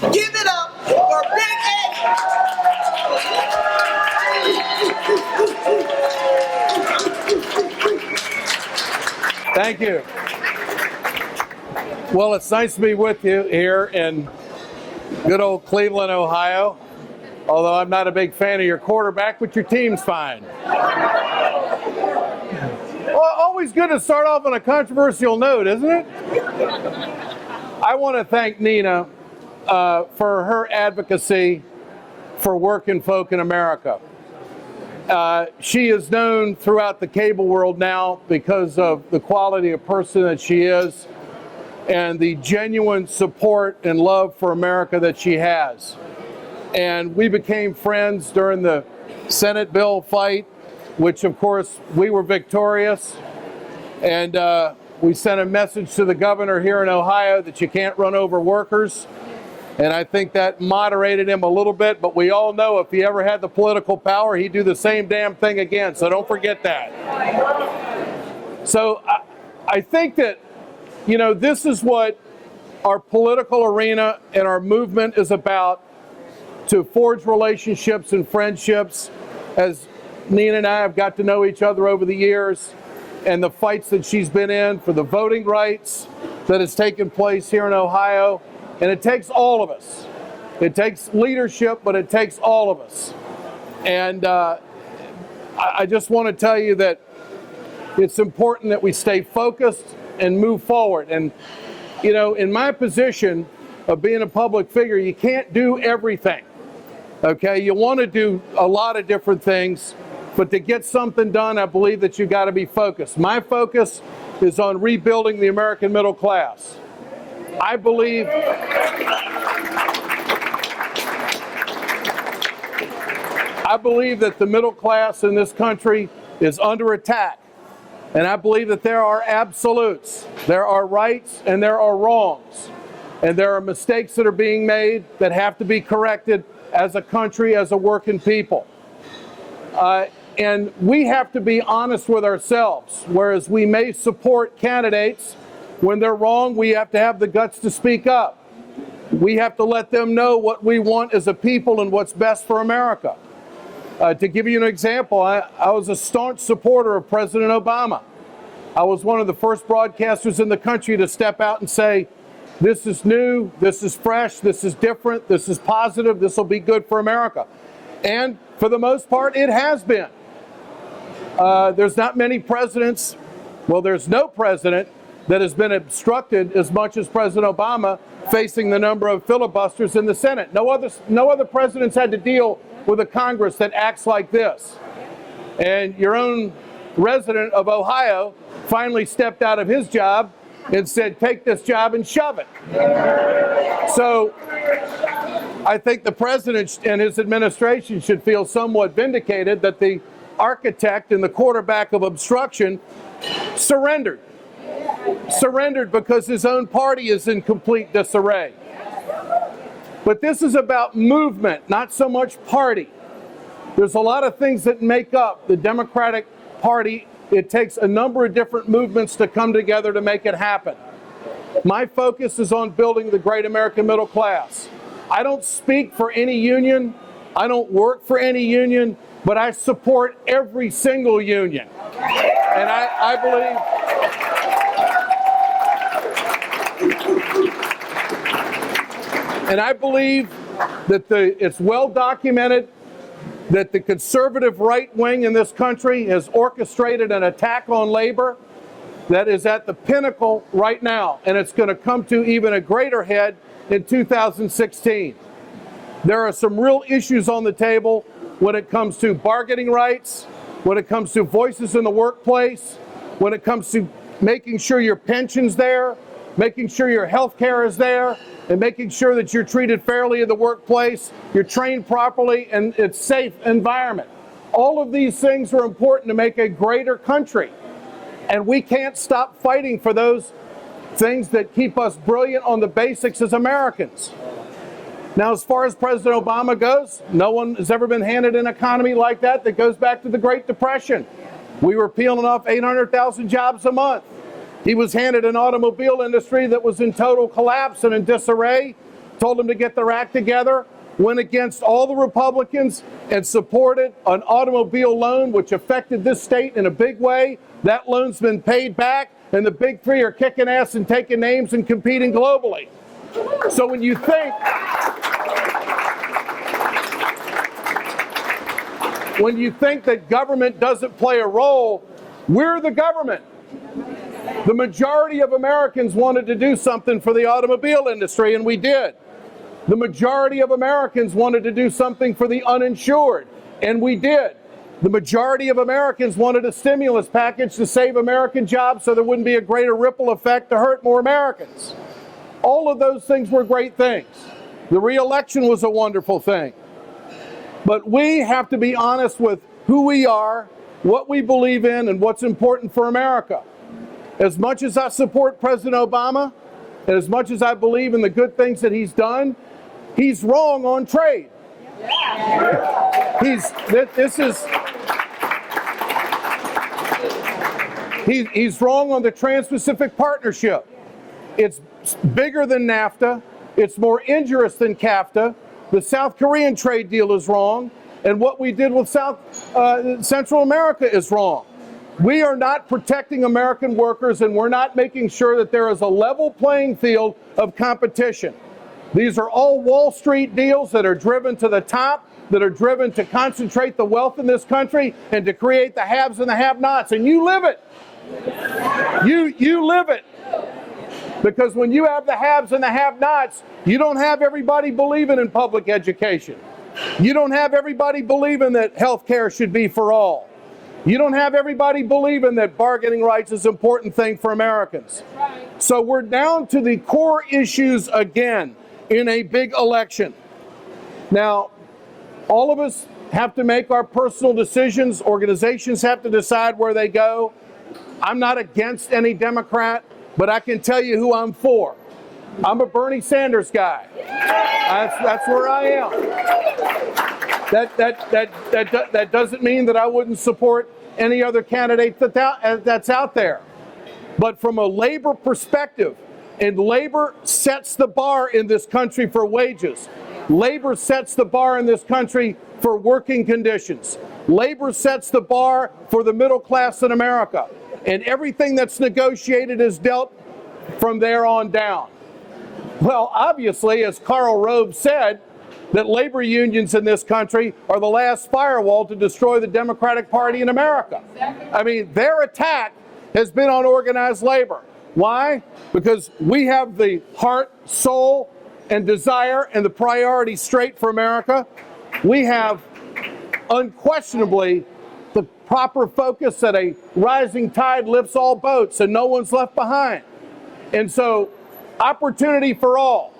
Give it up for Big Eddie. Thank you. Well, it's nice to be with you here in good old Cleveland, Ohio. Although I'm not a big fan of your quarterback, but your team's fine. Well, always good to start off on a controversial note, isn't it? I want to thank Nina for her advocacy for working folk in America. She is known throughout the cable world now because of the quality of person that she is and the genuine support and love for America that she has. And we became friends during the Senate bill fight, which of course we were victorious. And we sent a message to the governor here in Ohio that you can't run over workers. And I think that moderated him a little bit, but we all know if he ever had the political power, he'd do the same damn thing again. So don't forget that. So I think that, you know, this is what our political arena and our movement is about, to forge relationships and friendships. As Nina and I have got to know each other over the years, and the fights that she's been in for the voting rights that has taken place here in Ohio. And it takes all of us. It takes leadership, but it takes all of us. And I just want to tell you that it's important that we stay focused and move forward. And, you know, in my position of being a public figure, you can't do everything. Okay, you want to do a lot of different things, but to get something done, I believe that you got to be focused. My focus is on rebuilding the American middle class. I believe that the middle class in this country is under attack. And I believe that there are absolutes. There are rights and there are wrongs. And there are mistakes that are being made that have to be corrected as a country, as a working people. And we have to be honest with ourselves. Whereas we may support candidates, when they're wrong, we have to have the guts to speak up. We have to let them know what we want as a people and what's best for America. To give you an example, I was a staunch supporter of President Obama. I was one of the first broadcasters in the country to step out and say, this is new, this is fresh, this is different, this is positive, this will be good for America. And for the most part, it has been. There's not many presidents, well, there's no president that has been obstructed as much as President Obama, facing the number of filibusters in the Senate. No other presidents had to deal with a Congress that acts like this. And your own resident of Ohio finally stepped out of his job and said, take this job and shove it. So I think the president and his administration should feel somewhat vindicated that the architect and the quarterback of obstruction surrendered because his own party is in complete disarray. But this is about movement, not so much party. There's a lot of things that make up the Democratic Party. It takes a number of different movements to come together to make it happen. My focus is on building the great American middle class. I don't speak for any union. I don't work for any union, but I support every single union. And I believe that it's well documented that the conservative right wing in this country has orchestrated an attack on labor that is at the pinnacle right now, and it's going to come to even a greater head in 2016. There are some real issues on the table when it comes to bargaining rights, when it comes to voices in the workplace, when it comes to making sure your pension's there, making sure your health care is there, and making sure that you're treated fairly in the workplace, you're trained properly, and it's a safe environment. All of these things are important to make a greater country. And we can't stop fighting for those things that keep us brilliant on the basics as Americans. Now, as far as President Obama goes, no one has ever been handed an economy like that goes back to the Great Depression. We were peeling off 800,000 jobs a month. He was handed an automobile industry that was in total collapse and in disarray. told them to get their act together, went against all the Republicans and supported an automobile loan which affected this state in a big way. That loan's been paid back, and the big three are kicking ass and taking names and competing globally. So when you think that government doesn't play a role, we're the government. The majority of Americans wanted to do something for the automobile industry, and we did. The majority of Americans wanted to do something for the uninsured, and we did. The majority of Americans wanted a stimulus package to save American jobs so there wouldn't be a greater ripple effect to hurt more Americans. All of those things were great things. The re-election was a wonderful thing. But we have to be honest with who we are, what we believe in, and what's important for America. As much as I support President Obama, and as much as I believe in the good things that he's done, he's wrong on trade. He's wrong on the Trans-Pacific Partnership. It's bigger than NAFTA. It's more injurious than CAFTA. The South Korean trade deal is wrong, and what we did with Central America is wrong. We are not protecting American workers, and we're not making sure that there is a level playing field of competition. These are all Wall Street deals that are driven to the top, that are driven to concentrate the wealth in this country and to create the haves and the have-nots, and you live it. You live it. Because when you have the haves and the have-nots, you don't have everybody believing in public education. You don't have everybody believing that health care should be for all. You don't have everybody believing that bargaining rights is an important thing for Americans. So we're down to the core issues again in a big election. Now, all of us have to make our personal decisions. Organizations have to decide where they go. I'm not against any Democrat, but I can tell you who I'm for. I'm a Bernie Sanders guy. That's where I am. That doesn't mean that I wouldn't support any other candidate that's out there. But from a labor perspective, and labor sets the bar in this country for wages. Labor sets the bar in this country for working conditions. Labor sets the bar for the middle class in America. And everything that's negotiated is dealt from there on down. Well, obviously, as Karl Rove said, that labor unions in this country are the last firewall to destroy the Democratic Party in America. I mean, their attack has been on organized labor. Why? Because we have the heart, soul, and desire and the priorities straight for America. We have unquestionably the proper focus that a rising tide lifts all boats and no one's left behind. And so, opportunity for all.